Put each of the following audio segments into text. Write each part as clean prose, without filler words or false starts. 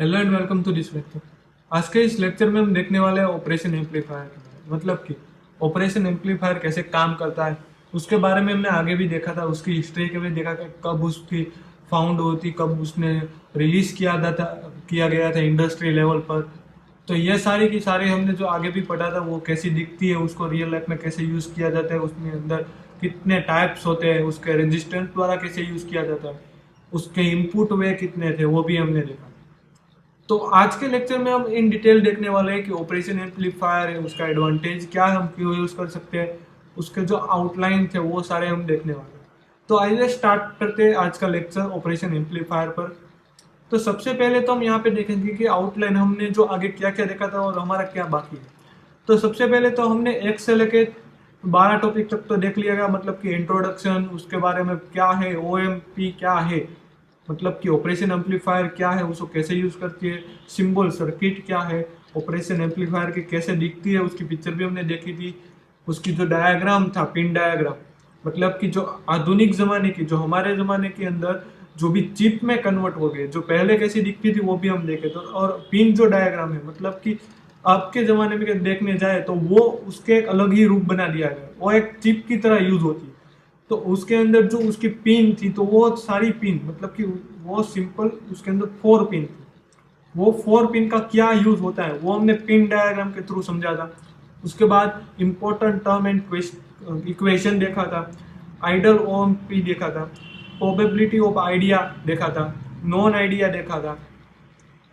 Hello and welcome to this lecture. आज के इस लेक्चर में हम देखने वाले हैं ऑपरेशन एम्पलीफायर के बारे में, मतलब कि ऑपरेशन एम्पलीफायर कैसे काम करता है उसके बारे में हमने आगे भी देखा था। उसकी हिस्ट्री के भी देखा कि कब उसकी फाउंड होती, कब उसने रिलीज किया गया था इंडस्ट्री लेवल पर। तो ये सारी की सारी हमने जो आगे भी पढ़ा था, वो कैसी दिखती है, उसको रियल लाइफ में कैसे यूज किया जाता है, उसमें अंदर कितने टाइप्स होते हैं, उसके रेजिस्टेंस द्वारा कैसे यूज किया जाता है, उसके इनपुट वे कितने थे, वो भी हमने देखा। तो आज के लेक्चर में हम इन डिटेल देखने वाले हैं कि ऑपरेशन एम्पलीफायर है, उसका एडवांटेज क्या है, हम क्यों यूज कर सकते हैं, उसके जो आउटलाइन थे वो सारे हम देखने वाले हैं। तो आइए स्टार्ट करते हैं आज का लेक्चर ऑपरेशन एम्पलीफायर पर। तो सबसे पहले तो हम यहाँ पे देखेंगे कि आउटलाइन हमने जो आगे क्या क्या देखा था और हमारा क्या बाकी है। तो सबसे पहले तो हमने एक से लेके 12 टॉपिक तक तो देख लिया गया, मतलब कि इंट्रोडक्शन, उसके बारे में क्या है ओएमपी, क्या है मतलब कि ऑपरेशन एम्पलीफायर क्या है, उसको कैसे यूज करती है, सिंबल सर्किट क्या है, ऑपरेशन एम्पलीफायर की कैसे दिखती है, उसकी पिक्चर भी हमने देखी थी। उसकी जो डायग्राम था, पिन डायग्राम, मतलब कि जो आधुनिक जमाने की, जो हमारे जमाने के अंदर जो भी चिप में कन्वर्ट हो गए, जो पहले कैसी दिखती थी वो भी हम देखे। तो और पिन जो डायग्राम है, मतलब कि आपके जमाने में देखने जाए तो वो उसके एक अलग ही रूप बना दिया गया, वो एक चिप की तरह यूज होती है। तो उसके अंदर जो उसकी पिन थी, तो वो सारी पिन, मतलब कि वो सिंपल उसके अंदर 4 पिन थी। वो 4 पिन का क्या यूज होता है वो हमने पिन डायग्राम के थ्रू समझा था। उसके बाद इंपॉर्टेंट टर्म एंड इक्वेशन देखा था, आइडल ओएमपी देखा था, प्रोबेबिलिटी ऑफ आइडिया देखा था, नॉन आइडिया देखा था,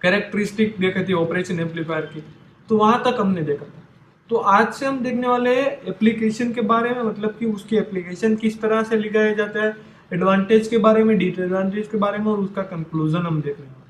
कैरेक्टरिस्टिक देखी थी ऑपरेशन एम्पलीफायर की। तो वहां तक हमने देखा था। तो आज से हम देखने वाले हैं एप्लीकेशन के बारे में, मतलब कि उसकी एप्लीकेशन किस तरह से लगाया जाता है, एडवांटेज के बारे में, डिसएडवांटेज के बारे में, और उसका कंक्लूजन हम देखने वाले हैं।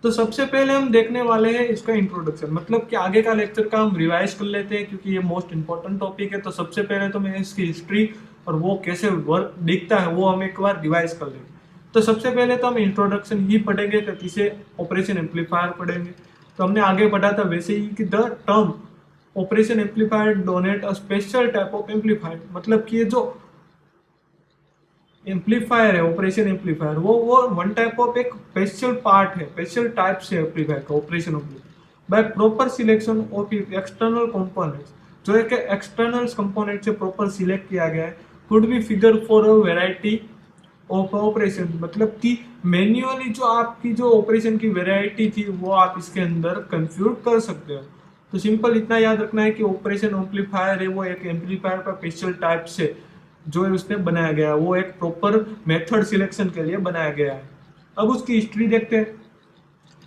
तो सबसे पहले हम देखने वाले हैं इसका इंट्रोडक्शन, मतलब कि आगे का लेक्चर का हम रिवाइज कर लेते हैं क्योंकि ये मोस्ट इंपॉर्टेंट टॉपिक है। तो सबसे पहले तो मैं इसकी हिस्ट्री और वो कैसे वर्क दिखता है वो हम एक बार रिवाइज कर लेंगे। तो सबसे पहले तो हम इंट्रोडक्शन ही पढ़ेंगे, तो किसे ऑपरेशन एम्पलीफायर पढ़ेंगे। तो हमने आगे पढ़ा था वैसे ही कि the term operation amplifier donate a special type of amplifier, मतलब कि ये जो एम्पलीफायर है ऑपरेशन एम्पलीफायर, वो वन टाइप ऑफ एक स्पेशल पार्ट है, स्पेशल टाइप से एम्पलीफायर का operation amplifier by proper selection of external components, जो एक एक्सटर्नल कंपोनेंट से प्रॉपर सिलेक्ट किया गया है, could be figure for a variety of operation, मतलब कि मैन्युअली जो आपकी जो ऑपरेशन की वेराइटी थी वो आप इसके अंदर कंफ्यूज कर सकते हो। तो सिंपल इतना याद रखना है कि ऑपरेशन एम्पलीफायर है वो एक एम्पलीफायर का स्पेशल टाइप से जो है उसने बनाया गया है, वो एक प्रॉपर मेथड सिलेक्शन के लिए बनाया गया है। अब उसकी हिस्ट्री देखते हैं।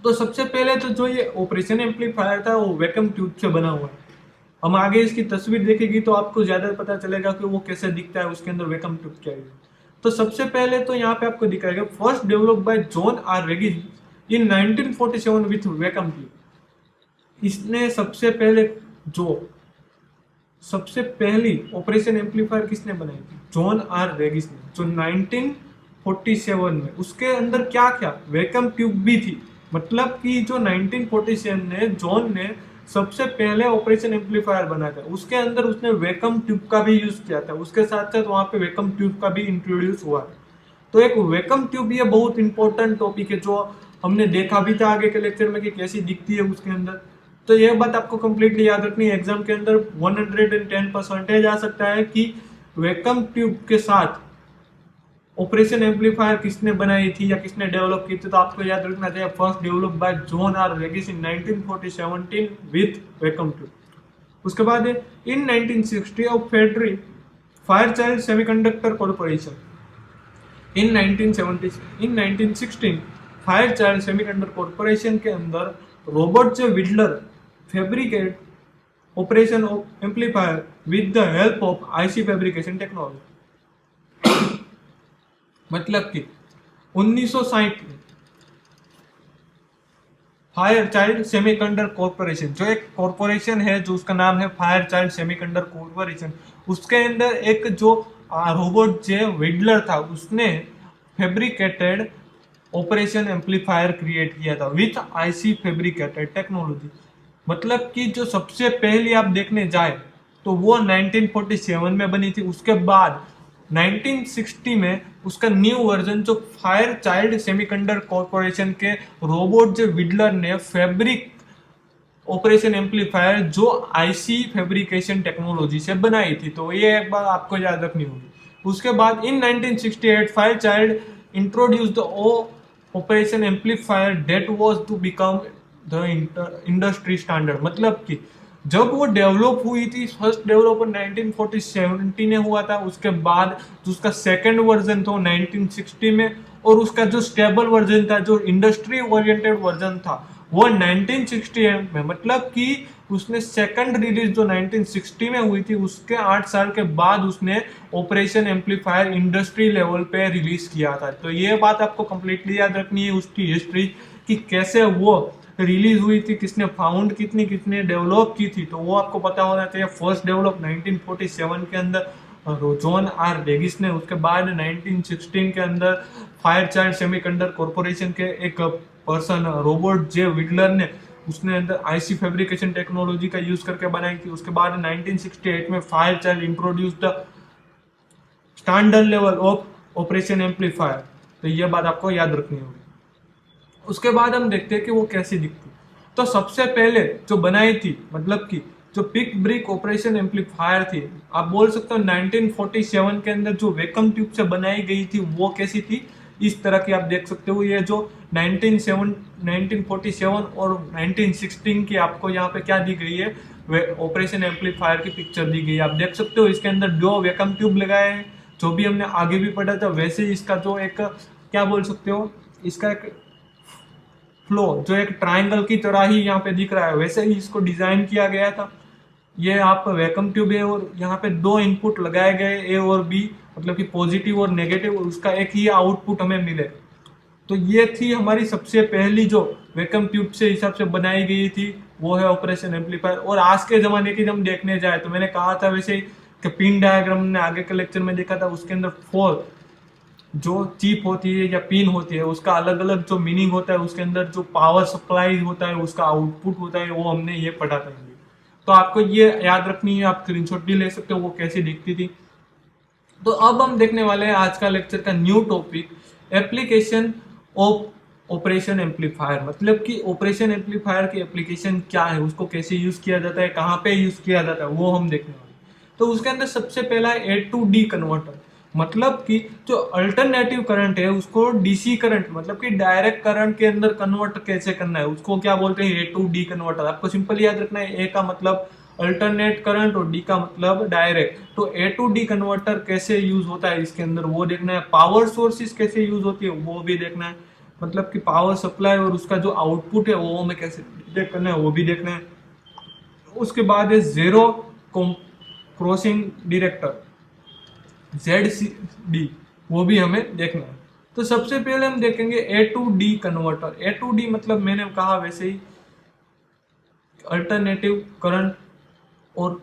तो सबसे पहले तो जो ये ऑपरेशन एम्पलीफायर था वो वैक्यूम ट्यूब से बना हुआ है। हम आगे इसकी तस्वीर देखेगी तो आपको ज्यादा पता चलेगा कि वो कैसे दिखता है, उसके अंदर वैक्यूम ट्यूब क्या है। तो सबसे पहले तो यहाँ पे आपको दिखाएगा first develop by John R Regin in 1947 with vacuum tube. इसने जो सबसे पहली ऑपरेशन एम्पलीफायर किसने बनाई थी, जॉन आर रेगिस ने, जो 1947 में। उसके अंदर क्या क्या वैक्यूम ट्यूब भी थी, मतलब कि जो 1947 ने जॉन ने सबसे पहले ऑपरेशन एम्पलीफायर बनाया था, उसके अंदर उसने वैक्यूम ट्यूब का भी यूज किया था। उसके साथ साथ वहां पे वैक्यूम ट्यूब का भी इंट्रोड्यूस हुआ। तो एक वैक्यूम ट्यूब ये बहुत इंपॉर्टेंट टॉपिक है, जो हमने देखा भी था आगे के लेक्चर में कि कैसी दिखती है उसके अंदर। तो यह बात आपको कंप्लीटली याद रखनी है, एग्जाम के अंदर 110% आ सकता है कि वैक्यूम ट्यूब के साथ ऑपरेशन एम्पलीफायर किसने बनाई थी या किसने डेवलप की थी। तो आपको याद रखना चाहिए first develop by John R Regis in 1947 with vacuum tube. उसके बाद इन 1960 ऑफ फेडरी Fairchild Semiconductor Corporation in 1916 Fairchild Semiconductor Corporation के अंदर Robert J Widlar fabricate operation of amplifier with the help of IC fabrication technology. मतलब कि 1960 में fire child semiconductor corporation, जो एक कॉर्पोरेशन है जो उसका नाम है फायर चाइल्ड सेमीकंडक्टर कॉर्पोरेशन, उसके अंदर एक जो रॉबर्ट जे विडलर था उसने फैब्रिकेटेड ऑपरेशन एम्पलीफायर क्रिएट किया था विथ आईसी फैब्रिकेटेड टेक्नोलॉजी। मतलब कि जो सबसे पहली आप देखने जाए तो वो 1947 में बनी थी। उसके बाद 1960 में उसका न्यू वर्जन जो फायर चाइल्ड सेमीकंडक्टर कॉरपोरेशन के रोबोट जो विडलर ने फैब्रिक ऑपरेशन एम्पलीफायर जो आईसी फैब्रिकेशन टेक्नोलॉजी से बनाई थी, तो ये एक बात आपको याद रखनी होगी। उसके बाद in 1968 Fairchild introduce the operation amplifier that was to become the industry standard. मतलब कि जब वो डेवलप हुई थी, फर्स्ट डेवलपर 1947 में हुआ था, उसके बाद जो उसका सेकंड वर्जन था 1960 में, और उसका जो स्टेबल वर्जन था, जो इंडस्ट्री ओरिएंटेड वर्जन था, वो 1968 में। मतलब कि उसने सेकंड रिलीज जो 1960 में हुई थी, उसके 8 साल के बाद उसने ऑपरेशन एम्पलीफायर इंडस्ट्री लेवल पे रिलीज किया था। तो ये बात आपको कंप्लीटली याद रखनी है, उसकी हिस्ट्री कि कैसे वो रिलीज हुई थी, किसने फाउंड कितने डेवलप की थी, तो वो आपको पता होना चाहिए। फर्स्ट डेवलप 1947 के अंदर जॉन आर डेगिस ने, उसके बाद 1916 के अंदर फायर चाइल्ड सेमीकंडक्टर कॉरपोरेशन के एक पर्सन रोबोट जे विडलर ने उसने अंदर आईसी फैब्रिकेशन टेक्नोलॉजी का यूज करके बनाई थी। उसके बाद 1968 में fire child introduce the standard level of operation amplifier. तो ये बात आपको याद रखनी होगी। उसके बाद हम देखते हैं कि वो कैसी दिखती। तो सबसे पहले जो बनाई थी, मतलब कि जो पिक ब्रिक ऑपरेशन एम्पलीफायर थी, आप बोल सकते हो 1947 के अंदर जो वैक्यूम ट्यूब से बनाई गई थी, वो कैसी थी, इस तरह की आप देख सकते हो। ये जो 1947 और 1916 की आपको यहाँ पे क्या दी गई है, ऑपरेशन एम्पलीफायर की पिक्चर दी गई है। आप देख सकते हो इसके अंदर दो वैक्यूम ट्यूब लगाए हैं, जो भी हमने आगे भी पढ़ा था वैसे ही। इसका जो एक क्या बोल सकते हो, इसका एक फ्लो जो एक ट्रायंगल की तरह ही यहाँ पे दिख रहा है, वैसे ही इसको डिजाइन किया गया था। ये आप वैक्यूम ट्यूब है और यहाँ पे दो इनपुट लगाए गए, ए और बी, मतलब कि पॉजिटिव और नेगेटिव, उसका एक ही आउटपुट हमें मिले। तो ये थी हमारी सबसे पहली जो वैक्यूम ट्यूब से हिसाब से बनाई गई थी, वो है ऑपरेशन एम्पलीफायर। और आज के जमाने की हम देखने जाए तो मैंने कहा था वैसे कि पिन डायग्राम ने आगे के लेक्चर में देखा था, उसके अंदर 4 जो चिप होती है या पिन होती है, उसका अलग अलग जो मीनिंग होता है, उसके अंदर जो पावर सप्लाई होता है, उसका आउटपुट होता है, वो हमने ये पढ़ा था। तो आपको ये याद रखनी है, आप स्क्रीनशॉट भी ले सकते हो वो कैसी दिखती थी। तो अब हम देखने वाले हैं आज का लेक्चर का new topic, application of operation amplifier. मतलब कि ऑपरेशन एम्पलीफायर की एप्लीकेशन क्या है, उसको कैसे यूज किया जाता है, कहाँ पे यूज किया जाता है, वो हम देखने वाले हैं। तो उसके अंदर सबसे पहला है ए टू डी कन्वर्टर। मतलब कि जो अल्टरनेटिव करंट है उसको डीसी करंट, मतलब कि डायरेक्ट करंट के अंदर कन्वर्ट कैसे करना है, उसको क्या बोलते हैं, ए टू डी कन्वर्टर। आपको सिंपल याद रखना है, ए का मतलब अल्टरनेट करंट और डी का मतलब डायरेक्ट। तो ए टू डी कन्वर्टर कैसे यूज होता है इसके अंदर वो देखना है। पावर सोर्सेस कैसे यूज होती है वो भी देखना है, मतलब कि पावर सप्लाई और उसका जो आउटपुट है वो हमें कैसे डिटेक्ट करना है वो भी देखना है। उसके बाद है जीरो क्रॉसिंग डायरेक्टर, ZCD, वो भी हमें देखना है। तो सबसे पहले हम देखेंगे A to D converter. A to D मतलब मैंने कहा वैसे ही अल्टरनेटिव करंट और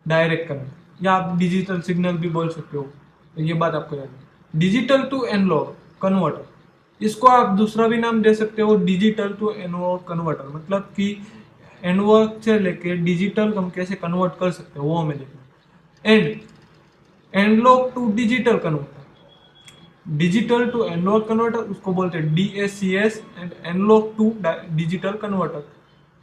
डायरेक्ट करंट, या आप डिजिटल सिग्नल भी बोल सकते हो। तो ये बात आपको याद है। डिजिटल टू एनालॉग कन्वर्टर, इसको आप दूसरा भी नाम दे सकते हो, डिजिटल टू एनालॉग कन्वर्टर। मतलब कि एनालॉग से लेके डिजिटल हम कैसे कन्वर्ट कर सकते हैं वो हमें देखना है। And analog to digital converter, digital to analog converter उसको बोलते हैं DACS, and analog to digital converter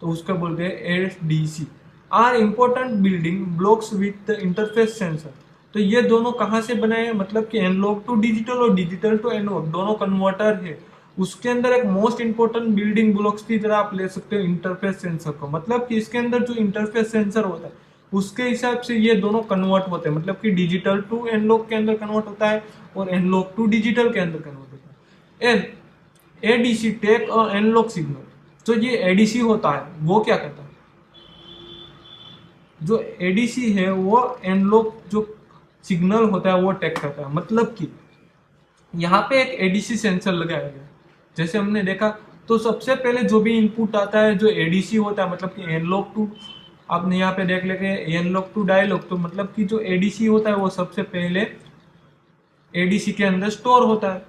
तो उसका बोलते हैं ADC। Are important building blocks with the interface sensor. तो ये दोनों कहाँ से बनाए हैं, मतलब कि एनालॉग टू डिजिटल और डिजिटल टू एनालॉग दोनों कन्वर्टर है, उसके अंदर एक मोस्ट इंपॉर्टेंट बिल्डिंग ब्लॉक्स की तरह आप ले सकते हो इंटरफेस सेंसर को। मतलब कि इसके अंदर जो इंटरफेस सेंसर होता है उसके हिसाब से ये दोनों कन्वर्ट होते हैं। मतलब कि डिजिटल टू एनालॉग के अंदर कन्वर्ट होता है और एनालॉग टू डिजिटल के अंदर कन्वर्ट होता है। And ADC take a analog signal. तो ये ADC होता है वो क्या करता है, जो ADC है वो एनालॉग जो सिग्नल होता है वो टेक करता है। मतलब कि यहाँ पे एक ADC सेंसर लगाया गया, जैसे हमने देखा। तो सबसे पहले जो भी इनपुट आता है जो ADC होता है, मतलब कि एनालॉग टू, आपने यहाँ पे देख लेंगे एनालॉग टू डायलॉग, तो मतलब कि जो ADC होता है वो सबसे पहले ADC के अंदर स्टोर होता है।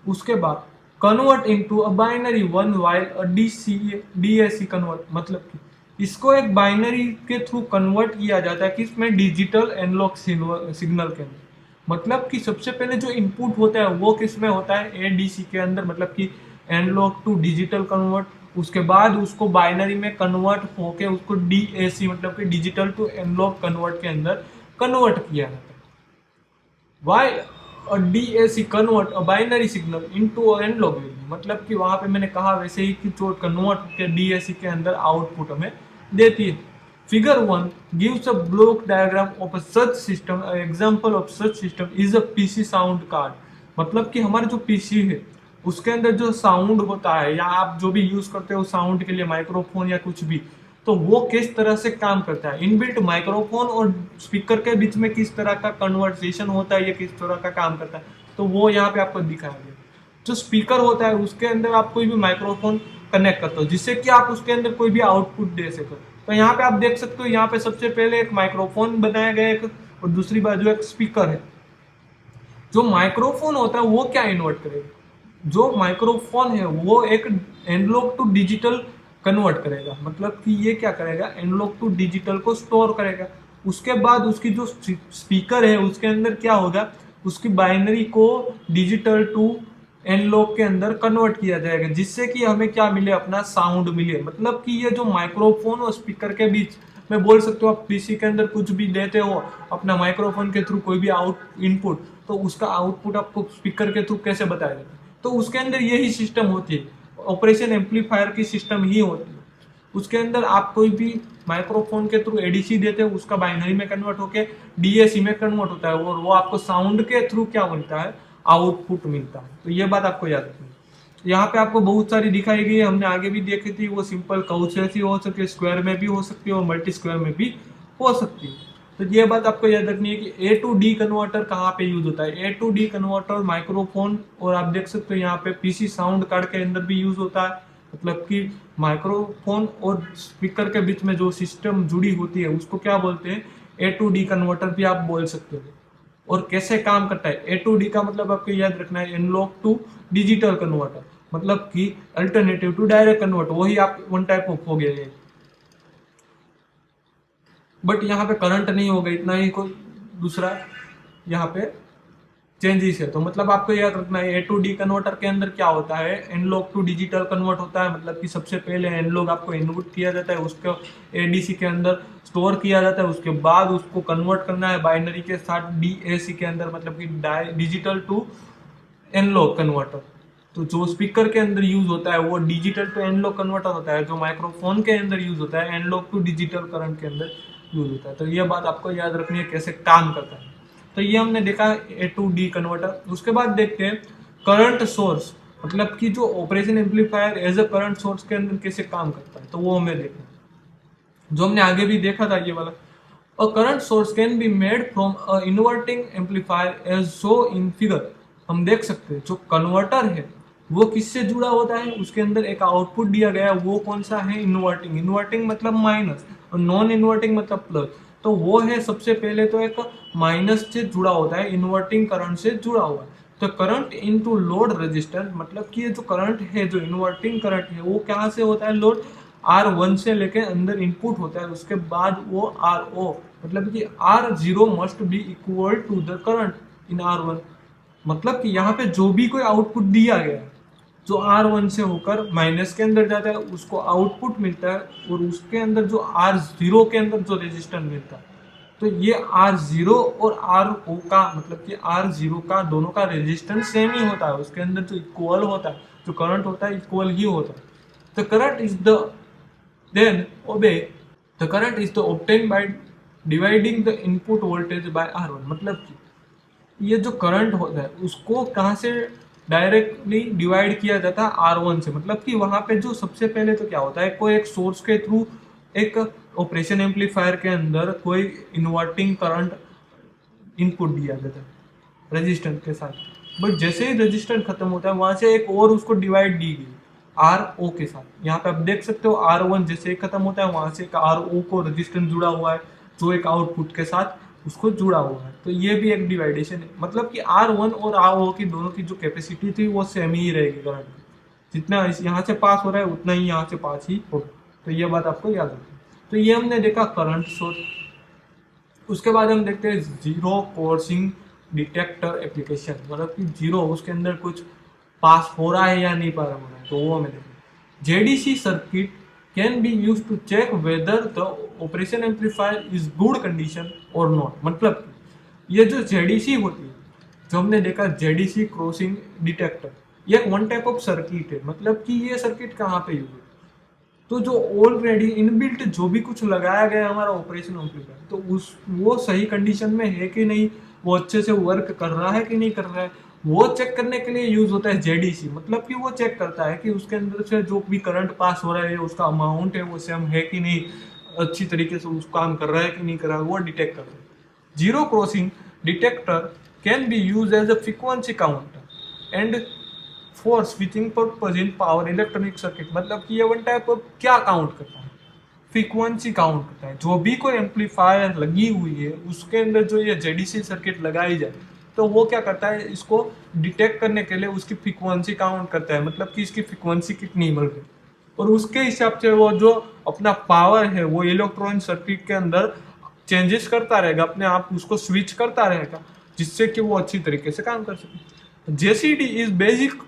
उसके बाद convert into a binary one while a DAC convert, मतलब कि इसको एक बाइनरी के थ्रू कन्वर्ट किया जाता है कि इसमें डिजिटल एनालॉग सिग्नल के अंदर। मतलब कि सबसे पहले जो इनपुट होता है वो किस में होता है, एडीसी के अंदर, मतलब कि एनालॉग टू डिजिटल कन्वर्ट। उसके बाद उसको बाइनरी में कन्वर्ट होके उसको डीएसी मतलब कि डिजिटल टू एनालॉग कन्वर्ट के अंदर कन्वर्ट किया जाता है। Why DAC convert a binary signal into analog value, मतलब कि वहां पे मैंने कहा वैसे ही कि जो कन्वर्ट के डीएसी के अंदर आउटपुट हमें देती है। Figure 1 gives a block diagram of a such system. Example of such system is a PC sound card. मतलब कि हमारा जो पीसी है उसके अंदर जो साउंड होता है, या आप जो भी यूज करते हो साउंड के लिए माइक्रोफोन या कुछ भी, तो वो किस तरह से काम करता है, इनबिल्ट माइक्रोफोन और स्पीकर के बीच में किस तरह का कन्वर्सेशन होता है, या किस तरह का काम करता है, तो वो यहाँ पे आपको दिखाया गया। जो स्पीकर होता है उसके अंदर आप कोई भी माइक्रोफोन कनेक्ट करते हो जिससे कि आप उसके अंदर कोई भी आउटपुट दे सको। तो यहाँ पे आप देख सकते हो, यहाँ पे सबसे पहले एक माइक्रोफोन बनाया गया एक, और दूसरी बाजू एक स्पीकर है। जो माइक्रोफोन होता है वो क्या इन्वर्ट करेगा, जो माइक्रोफोन है वो एक एनालॉग टू डिजिटल कन्वर्ट करेगा, मतलब कि ये क्या करेगा, एनालॉग टू डिजिटल को स्टोर करेगा। उसके बाद उसकी जो स्पीकर है उसके अंदर क्या होगा, उसकी बाइनरी को डिजिटल टू एनालॉग के अंदर कन्वर्ट किया जाएगा, जिससे कि हमें क्या मिले, अपना साउंड मिले। मतलब कि ये जो माइक्रोफोन और स्पीकर के बीच में बोल सकते हो, आप पीसी के अंदर कुछ भी देते हो अपना माइक्रोफोन के थ्रू कोई भी आउट इनपुट, तो उसका आउटपुट आपको स्पीकर के थ्रू कैसे बताया जाता है, तो उसके अंदर यही सिस्टम होती है, ऑपरेशन एम्पलीफायर की सिस्टम ही होती है। उसके अंदर आप कोई भी माइक्रोफोन के थ्रू एडीसी देते हो, उसका बाइनरी में कन्वर्ट होके डीएसी में कन्वर्ट होता है, और वो आपको साउंड के थ्रू क्या मिलता है, आउटपुट मिलता है। तो ये बात आपको याद रखनी है। यहाँ पे आपको बहुत सारी दिखाई गई है, हमने आगे भी देखी थी, वो सिंपल कर्व जैसी हो सकती है, स्क्वायर में भी हो सकती है और मल्टी स्क्वायर में भी हो सकती है। तो ये बात आपको याद रखनी है कि ए टू डी कन्वर्टर कहाँ पे यूज होता है। ए टू डी कन्वर्टर माइक्रोफोन, और आप देख सकते हो यहाँ पे पीसी साउंड कार्ड के अंदर भी यूज होता है। मतलब कि माइक्रोफोन और स्पीकर के बीच में जो सिस्टम जुड़ी होती है उसको क्या बोलते हैं, ए टू डी कन्वर्टर भी आप बोल सकते हो। और कैसे काम करता है, ए टू डी का मतलब आपको याद रखना है एनालॉग टू डिजिटल कन्वर्टर, मतलब कि अल्टरनेटिव टू डायरेक्ट कन्वर्टर, वही आप वन टाइप ऑफ हो गया है। बट यहाँ पे करंट नहीं होगा, इतना ही कोई दूसरा यहाँ पे चेंजेस है। तो मतलब आपको याद रखना है, ए टू डी कन्वर्टर के अंदर क्या होता है, एनालॉग टू डिजिटल कन्वर्ट होता है। मतलब कि सबसे पहले एनालॉग आपको इनपुट किया जाता है, उसको एडीसी के अंदर स्टोर किया जाता है, उसके बाद उसको कन्वर्ट करना है बाइनरी के साथ डीएसी के अंदर, मतलब कि डिजिटल टू एनालॉग कन्वर्टर। तो जो स्पीकर के अंदर यूज होता है वो डिजिटल टू एनालॉग कन्वर्टर होता है, जो माइक्रोफोन के अंदर यूज होता है एनालॉग टू डिजिटल करंट के अंदर यूज होता है। तो ये बात आपको याद रखनी है कैसे काम करता है। तो ये हमने देखा ए टू डी कन्वर्टर। उसके बाद देखते हैं करंट सोर्स, मतलब कि जो operation amplifier as a current source के अंदर कैसे काम करता है, तो वो हमें देखना है, जो हमने आगे भी देखा था ये वाला। A current source can be made from a inverting amplifier as so in figure. हम देख सकते हैं जो कन्वर्टर है वो किससे जुड़ा होता है, उसके अंदर एक आउटपुट दिया गया है, वो कौन सा है, इन्वर्टिंग। इन्वर्टिंग मतलब माइनस, और नॉन इन्वर्टिंग मतलब प्लस। तो वो है सबसे पहले तो एक माइनस से जुड़ा होता है, इन्वर्टिंग करंट से जुड़ा हुआ है। तो करंट इनटू लोड रेजिस्टेंस, मतलब कि ये जो करंट है, जो इन्वर्टिंग करंट है, वो कहाँ से होता है, लोड R1 से लेके अंदर इनपुट होता है, उसके बाद वो RO, मतलब कि R0 must be equal to the current in R1। मतलब कि यहाँ पे जो भी कोई आउटपुट दिया गया है, जो R1 से होकर माइनस के अंदर जाता है उसको आउटपुट मिलता है, और उसके अंदर जो R0 के अंदर जो रेजिस्टेंस मिलता है, तो ये R0 और RO का, मतलब कि R0 का दोनों का रेजिस्टेंस सेम ही होता है, उसके अंदर जो इक्वल होता है, जो करंट होता है इक्वल ही होता है। The current is the then obey the current is the obtain by dividing the input voltage by R1। मतलब कि ये जो करंट होता है उसको कहाँ से डायरेक्टली डिवाइड किया जाता है, R1 से। मतलब कि वहां पे जो सबसे पहले तो क्या होता है, कोई एक सोर्स के थ्रू एक ऑपरेशन एम्पलीफायर के अंदर कोई इन्वर्टिंग करंट इनपुट दिया जाता है रेजिस्टेंस के साथ। बट जैसे ही रेजिस्टेंस खत्म होता है वहां से एक और उसको डिवाइड दी गई RO के साथ। यहाँ पे आप देख सकते हो R1 जैसे ही खत्म होता है वहां से एक RO को रेजिस्टेंस जुड़ा हुआ है, जो एक आउटपुट के साथ उसको जुड़ा हुआ है। तो ये भी एक डिवाइडेशन है, मतलब कि R1 और RO की दोनों की जो कैपेसिटी थी वो सेम ही रहेगी करंट की। जितना यहाँ से पास हो रहा है उतना ही यहाँ से पास ही होगा। तो ये बात आपको याद रखनी। तो ये हमने देखा करंट सोर्स। उसके बाद हम देखते हैं जीरो फोर्सिंग डिटेक्टर एप्लीकेशन, मतलब कि जीरो, उसके अंदर कुछ पास हो रहा है या नहीं पा रहा हो रहा है, तो वो हमें देखना। JDC circuit can be use to check whether the operation amplifier is good condition और नॉट। मतलब ये जो जेडीसी होती है, जो हमने देखा जेडीसी क्रॉसिंग डिटेक्टर, ये वन टाइप ऑफ सर्किट है। मतलब कि ये सर्किट कहाँ पे यूज होता है, तो जो ऑलरेडी इनबिल्ट जो भी कुछ लगाया गया है हमारा ऑपरेशन एम्पलीफायर, तो उस वो सही कंडीशन में है कि नहीं, वो अच्छे से वर्क कर रहा है कि नहीं कर रहा है, वो चेक करने के लिए यूज होता है जेडीसी। मतलब कि वो चेक करता है कि उसके अंदर से जो भी करंट पास हो रहा है, उसका अमाउंट है वो सेम है कि नहीं, अच्छी तरीके से उस काम कर रहा है कि नहीं कर रहा है, वो डिटेक्ट करता है। Zero crossing detector can be use as a frequency counter and for switching purpose in power electronic circuit. मतलब कि ये वन टाइप ऑफ क्या काउंट करता है, फ्रीक्वेंसी काउंट करता है। जो भी कोई एम्पलीफायर लगी हुई है उसके अंदर जो ये जेडीसी सर्किट लगाई जाए, तो वो क्या करता है, इसको डिटेक्ट करने के लिए उसकी फ्रीक्वेंसी काउंट करता है। मतलब कि इसकी फ्रीक्वेंसी कितनी मिल रही है, और उसके हिसाब से वो जो अपना पावर है वो इलेक्ट्रॉनिक सर्किट के अंदर चेंजेस करता रहेगा, अपने आप उसको स्विच करता रहेगा, जिससे कि वो अच्छी तरीके से काम कर सके। जेसीडी is basic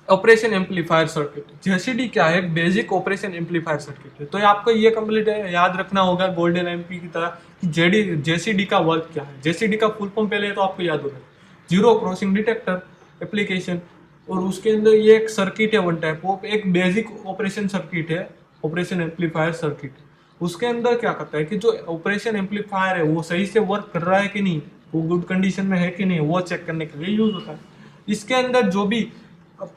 operation amplifier circuit. जेसीडी क्या है, बेसिक ऑपरेशन एम्पलीफायर सर्किट है। तो आपको ये कंप्लीट याद रखना होगा गोल्डन एमपी की तरह कि जेसीडी का वर्क क्या है। जेसीडी का फुल फॉर्म पहले तो आपको याद होगा, जीरो क्रॉसिंग डिटेक्टर एप्लीकेशन। और उसके अंदर ये एक सर्किट है, वन टाइप ऑफ एक बेसिक ऑपरेशन सर्किट है, ऑपरेशन एम्पलीफायर सर्किट। उसके अंदर क्या करता है कि जो ऑपरेशन एम्पलीफायर है वो सही से वर्क कर रहा है कि नहीं, वो गुड कंडीशन में है कि नहीं, वो चेक करने के लिए यूज होता है। इसके अंदर जो भी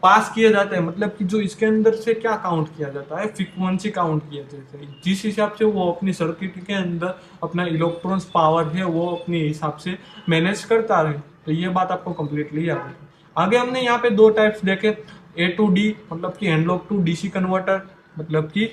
पास किया जाता है, मतलब कि जो इसके अंदर से क्या काउंट किया जाता है, फ्रीक्वेंसी काउंट किया जाता है, जिस हिसाब से वो अपनी सर्किट के अंदर अपना इलेक्ट्रॉन्स पावर है वो अपने हिसाब से मैनेज करता रहे। तो ये बात आपको कंप्लीटली याद है। आगे हमने यहाँ पे दो टाइप्स देखे, ए टू डी मतलब कि एनालॉग टू डीसी कन्वर्टर, मतलब कि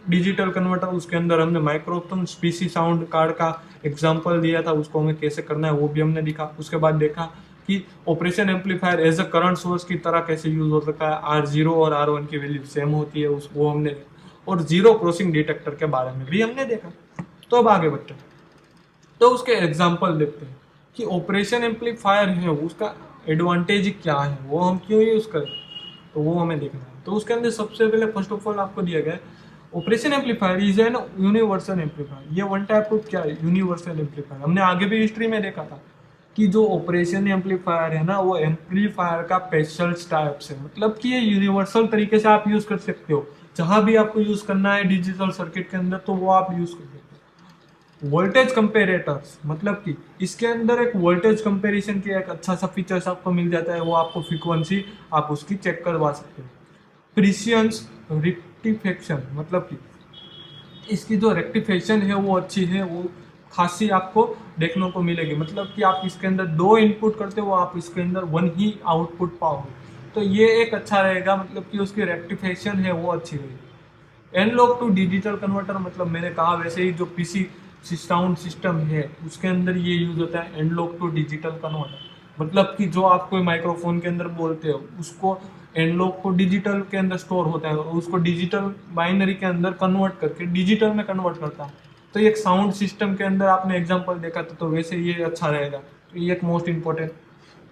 डिजिटल कन्वर्टर। उसके अंदर हमने माइक्रोफोन स्पीसी साउंड कार्ड का एग्जांपल दिया था, उसको हमें कैसे करना है वो भी हमने दिखा। उसके बाद देखा कि operation amplifier as a current source की तरह कैसे यूज हो सकता है, R0 और R1 की वैल्यू सेम होती है, वो हमने देखा। और जीरो क्रॉसिंग डिटेक्टर के बारे में भी हमने देखा। तो अब आगे बढ़ते हैं, तो उसके एग्जाम्पल देखते हैं कि ऑपरेशन एम्पलीफायर है उसका एडवांटेज क्या है, वो हम क्यों यूज करें, तो वो हमें देखना है। तो उसके अंदर सबसे पहले फर्स्ट ऑफ ऑल आपको दिया गया है operation amplifier is an universal amplifier. ये वन टाइप ऑफ क्या है, यूनिवर्सल एम्पलीफायर। हमने आगे भी हिस्ट्री में देखा था कि जो ऑपरेशन एम्पलीफायर है ना, वो एम्पलीफायर का स्पेशल टाइप्स है। मतलब कि ये यूनिवर्सल तरीके से आप यूज कर सकते हो, जहां भी आपको यूज करना है डिजिटल सर्किट के अंदर, तो वो आप यूज कर सकते हो। वोल्टेज कंपेरेटर्स, मतलब कि इसके अंदर एक वोल्टेज कंपेरिजन की एक अच्छा सा फीचर्स आपको मिल जाता है, वो आपको फ्रीक्वेंसी आप उसकी चेक करवा सकते हो। प्रिसियंस रेक्टिफिकेशन, मतलब कि इसकी जो रेक्टिफिकेशन है वो अच्छी है, वो खासी आपको देखने को मिलेगी। मतलब कि आप इसके अंदर दो इनपुट करते हो, आप इसके अंदर वन ही आउटपुट पाओगे, तो ये एक अच्छा रहेगा। मतलब कि उसकी रेक्टिफिकेशन है वो अच्छी रहेगी। एनालॉग टू डिजिटल कन्वर्टर, मतलब मैंने कहा वैसे ही जो पीसी साउंड सिस्टम है उसके अंदर ये यूज होता है एनालॉग टू डिजिटल कन्वर्टर। मतलब कि जो आप कोई माइक्रोफोन के अंदर बोलते हो उसको एनालॉग को डिजिटल के अंदर स्टोर होता है, और उसको डिजिटल बाइनरी के अंदर कन्वर्ट करके डिजिटल में कन्वर्ट करता है। तो एक साउंड सिस्टम के अंदर आपने एग्जांपल देखा था, तो वैसे ये अच्छा रहेगा। तो ये एक मोस्ट इंपॉर्टेंट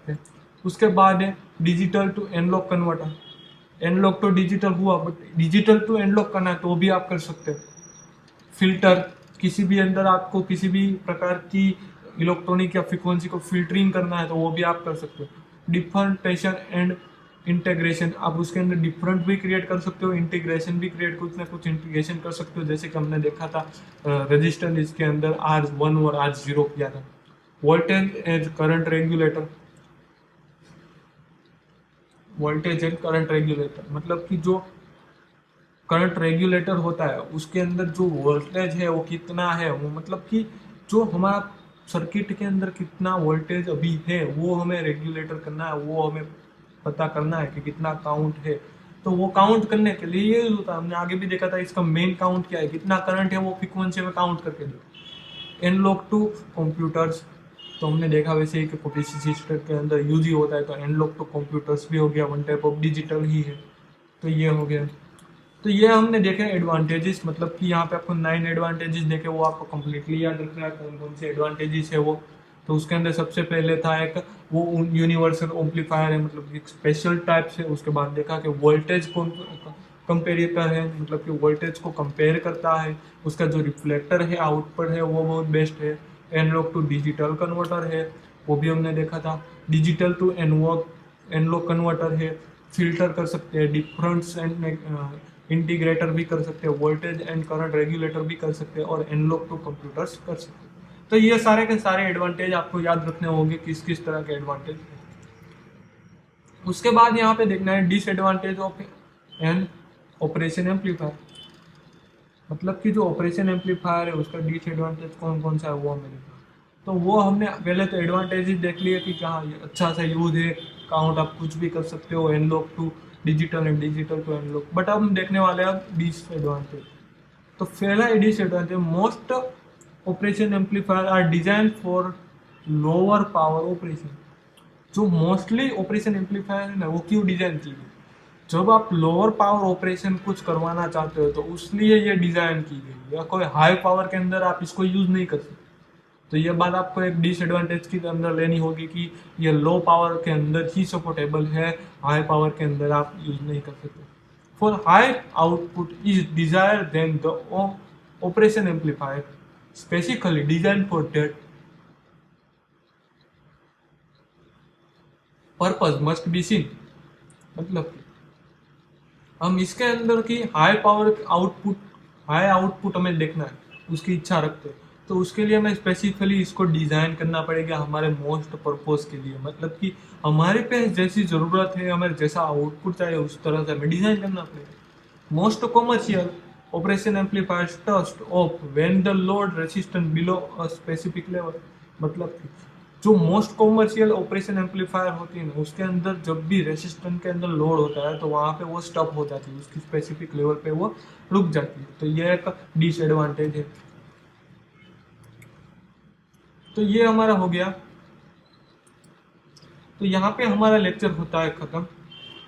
है। उसके बाद है digital to analog converter. Analog to digital हुआ, बट डिजिटल टू एनालॉग करना है तो भी आप कर सकते हो। फिल्टर, किसी भी अंदर आपको किसी भी प्रकार की इलेक्ट्रॉनिक या फ्रीक्वेंसी को फिल्टरिंग करना है तो वो भी आप कर सकते हो। डिफरेंटेशन एंड इंटीग्रेशन, आप उसके अंदर डिफरेंट भी क्रिएट कर सकते हो, इंटीग्रेशन भी क्रिएट, कुछ ना कुछ इंटीग्रेशन कर सकते हो, जैसे कि हमने देखा था रजिस्टर इसके अंदर R1 और R0 किया था। Voltage and current regulator, voltage and current regulator मतलब कि जो करंट रेगुलेटर होता है उसके अंदर जो वोल्टेज है वो कितना है, वो मतलब कि जो हमारा सर्किट के अंदर कितना वोल्टेज अभी है वो हमें रेगुलेटर करना है, वो हमें पता करना है कि कितना काउंट है। तो वो काउंट करने के लिए ये होता है, हमने आगे भी देखा था इसका मेन काउंट क्या है, कितना करंट है वो फ्रीक्वेंसी में काउंट करके दो। एनालॉग टू कंप्यूटर्स, तो हमने देखा वैसे ही कि पीसी सिस्टम के अंदर यूज ही होता है, तो एनालॉग टू कंप्यूटर्स भी हो गया, वन टाइप ऑफ डिजिटल ही है। तो ये हो गया। तो ये हमने देखे एडवांटेजेस, मतलब कि यहाँ पे आपको 9 एडवांटेजेस देखे, वो आपको कम्प्लीटली याद रखना है कौन कौन से एडवांटेजेस है वो। तो उसके अंदर सबसे पहले था एक वो यूनिवर्सल एम्पलीफायर है, मतलब एक स्पेशल टाइप से। उसके बाद देखा कि वोल्टेज को कंपेरेटर है, मतलब कि वोल्टेज को कंपेयर करता है। उसका जो रिफ्लेक्टर है, आउटपुट है, वो बहुत बेस्ट है। एनालॉग टू डिजिटल कन्वर्टर है, वो भी हमने देखा था। डिजिटल टू एनालॉग कन्वर्टर है। फिल्टर कर सकते हैं, डिफरेंस एंड इंटीग्रेटर भी कर सकते हैं, वोल्टेज एंड करंट रेगुलेटर भी कर सकते हैं, और एनालॉग टू कंप्यूटर्स कर सकते हैं। तो ये सारे के सारे एडवांटेज आपको याद रखने होंगे, किस किस तरह के एडवांटेज हैं। उसके बाद यहाँ पे देखना है disadvantage of an operation amplifier. मतलब कि जो ऑपरेशन एम्पलीफायर है उसका डिसएडवांटेज कौन कौन सा है वो हमें देखना। तो वो हमने पहले तो एडवांटेजेस देख लिए कि कहाँ ये अच्छा सा यूज है, काउंट आप कुछ भी कर सकते हो, analog to digital and digital to analog. But अब हम देखने वाले हैं अब डिसएडवांटेज। तो पहला disadvantage, most operation amplifier are design for lower power operation. जो मोस्टली ऑपरेशन एम्पलीफायर है ना, वो क्यों डिजाइन की गई? जब आप लोअर पावर ऑपरेशन कुछ करवाना चाहते हो तो उसलिए ये डिजाइन की गई, या कोई हाई पावर के अंदर आप इसको यूज नहीं कर सकते। तो ये बात आपको एक डिसएडवांटेज के अंदर लेनी होगी कि ये लो पावर के अंदर ही सपोर्टेबल है, हाई पावर के अंदर आप यूज नहीं कर सकते। For high output is desire then the operation amplifier specifically design for that purpose must be seen. मतलब कि हम इसके अंदर की हाई आउटपुट हमें देखना है, उसकी इच्छा रखते हैं, तो उसके लिए हमें स्पेसिफिकली इसको डिज़ाइन करना पड़ेगा हमारे मोस्ट पर्पस के लिए। मतलब कि हमारे पे जैसी ज़रूरत है, हमें जैसा आउटपुट चाहिए, उस तरह से हमें डिज़ाइन करना पड़ेगा। Most commercial operation amplifiers trust of when the load resistance below a specific level. मतलब कि जो मोस्ट कॉमर्शियल ऑपरेशन एम्पलीफायर होती है ना, उसके अंदर जब भी रेसिस्टेंस के अंदर लोड होता है तो वहाँ पे वो स्टॉप हो जाती है, उसकी स्पेसिफिक लेवल पे वो रुक जाती है। तो ये एक डिसएडवांटेज है। तो ये हमारा हो गया। तो यहाँ पे हमारा लेक्चर होता है खत्म।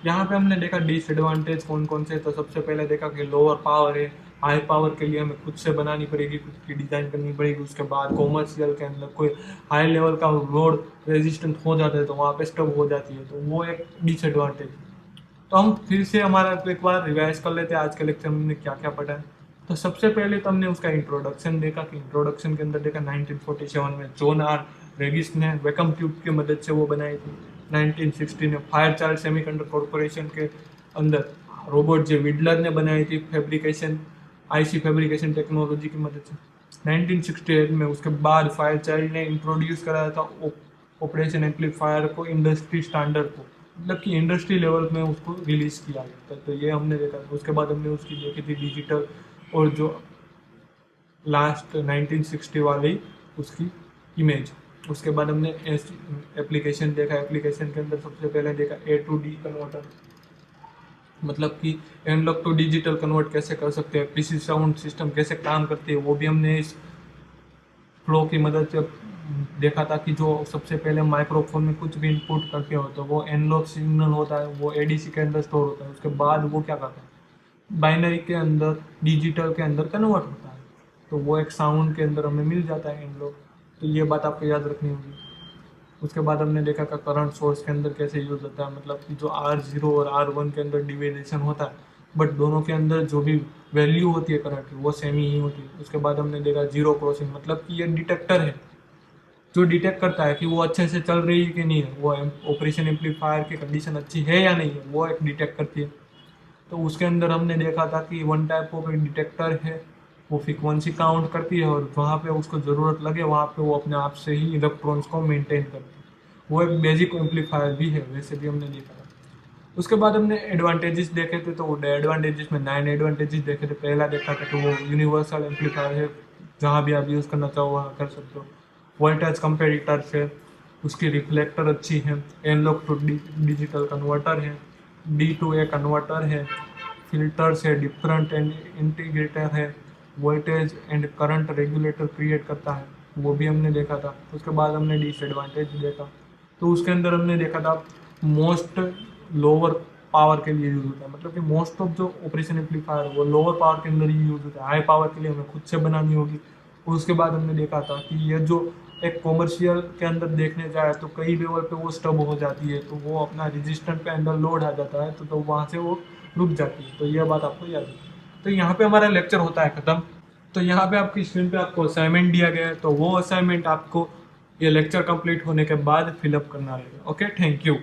यहाँ पे हमने देखा डिसएडवांटेज कौन कौन से। तो सबसे पहले देखा कि लोअर पावर है, हाई पावर के लिए हमें खुद से बनानी पड़ेगी, खुद की डिज़ाइन करनी पड़ेगी। उसके बाद कॉमर्शियल के अंदर कोई हाई लेवल का लोड रेजिस्टेंट हो जाता है तो वहाँ पे स्टॉप हो जाती है, तो वो एक डिसएडवांटेज है। तो हम फिर से हमारा एक बार रिवाइज कर लेते हैं आज के लेक्चर में हमने क्या क्या पढ़ा है। तो सबसे पहले तो हमने उसका इंट्रोडक्शन देखा कि इंट्रोडक्शन के अंदर देखा 1947 में जॉन आर रेगिस ने वैक्यूम ट्यूब की मदद से वो बनाई थी। 1960 में फायर चार्ल्ड सेमीकंडक्टर कॉरपोरेशन के अंदर रॉबर्ट जे विडलर ने बनाई थी फैब्रिकेशन, आईसी फैब्रिकेशन टेक्नोलॉजी की मदद से। 1968 में उसके बाद फायर चाइल्ड ने इंट्रोड्यूस कराया था ऑपरेशन एम्पलीफायर को इंडस्ट्री स्टैंडर्ड को, मतलब कि इंडस्ट्री लेवल में उसको रिलीज किया गया था। तो ये हमने देखा। उसके बाद हमने उसकी देखी थी डिजिटल, और जो लास्ट 1960 वाली उसकी इमेज। उसके बाद हमने एप्लीकेशन देखा। एप्लीकेशन के अंदर सबसे पहले देखा ए टू डी कन्वर्टर, मतलब कि एनालॉग टू डिजिटल कन्वर्ट कैसे कर सकते हैं, पीसी साउंड सिस्टम कैसे काम करती है, वो भी हमने इस फ्लो की मदद से देखा था। कि जो सबसे पहले माइक्रोफोन में कुछ भी इनपुट करते हो तो वो एनालॉग सिग्नल होता है, वो एडीसी के अंदर स्टोर होता है। उसके बाद वो क्या करता है, बाइनरी के अंदर डिजिटल के अंदर कन्वर्ट होता है, तो वो एक साउंड के अंदर हमें मिल जाता है एनालॉग। तो ये बात आपको याद रखनी होगी। उसके बाद हमने देखा कि करंट सोर्स के अंदर कैसे यूज होता है, मतलब कि जो R0 और R1 के अंदर डिविएशन होता है, बट दोनों के अंदर जो भी वैल्यू होती है करंट की वो सेम ही होती है। उसके बाद हमने देखा जीरो क्रॉसिंग, मतलब कि ये डिटेक्टर है जो डिटेक्ट करता है कि वो अच्छे से चल रही है कि नहीं है, वो ऑपरेशन एम्पलीफायर की कंडीशन अच्छी है या नहीं है, वो एक डिटेक्ट करती है। तो उसके अंदर हमने देखा था कि वन टाइप ऑफ एक डिटेक्टर है, वो फ्रीक्वेंसी काउंट करती है और जहाँ पे उसको ज़रूरत लगे वहाँ पे वो अपने आप से ही इलेक्ट्रॉन्स को मेंटेन करती है। वो एक बेसिक एम्पलीफायर भी है, वैसे भी हमने देखा था। उसके बाद हमने एडवांटेजेस देखे थे। तो एडवांटेजेस में 9 एडवांटेजेस देखे थे। पहला देखा था कि वो यूनिवर्सल एम्पलीफायर है, जहाँ भी आप यूज़ करना चाहो वहाँ कर सकते हो। वोल्टेज कंपेरेटर है, उसकी रिफ्लेक्टर अच्छी है। एनालॉग टू डिजिटल कन्वर्टर है, D to A कन्वर्टर है, फिल्टर्स है, डिफरेंट एंड इंटीग्रेटर है, voltage and current regulator create करता है, वो भी हमने देखा था। उसके बाद हमने डिसएडवांटेज देखा। तो उसके अंदर हमने देखा था मोस्ट लोअर पावर के लिए यूज होता है, मतलब कि मोस्ट ऑफ जो ऑपरेशन एम्पलीफायर वो लोअर पावर के अंदर ही यूज होता है, हाई पावर के लिए हमें खुद से बनानी होगी। उसके बाद हमने देखा था कि ये जो एक कॉमर्शियल के अंदर देखने जाए तो कई लेवल पे वो स्टब हो जाती है, तो वो अपना रजिस्टेंट पे अंदर लोड आ जाता है, तो वहाँ से वो रुक जाती है। तो यह बात आपको याद है। तो यहाँ पे हमारा लेक्चर होता है ख़त्म। तो यहाँ पे आपकी स्क्रीन पे आपको असाइनमेंट दिया गया है, तो वो असाइनमेंट आपको ये लेक्चर कंप्लीट होने के बाद फिलअप करना रहेगा। Okay, thank you.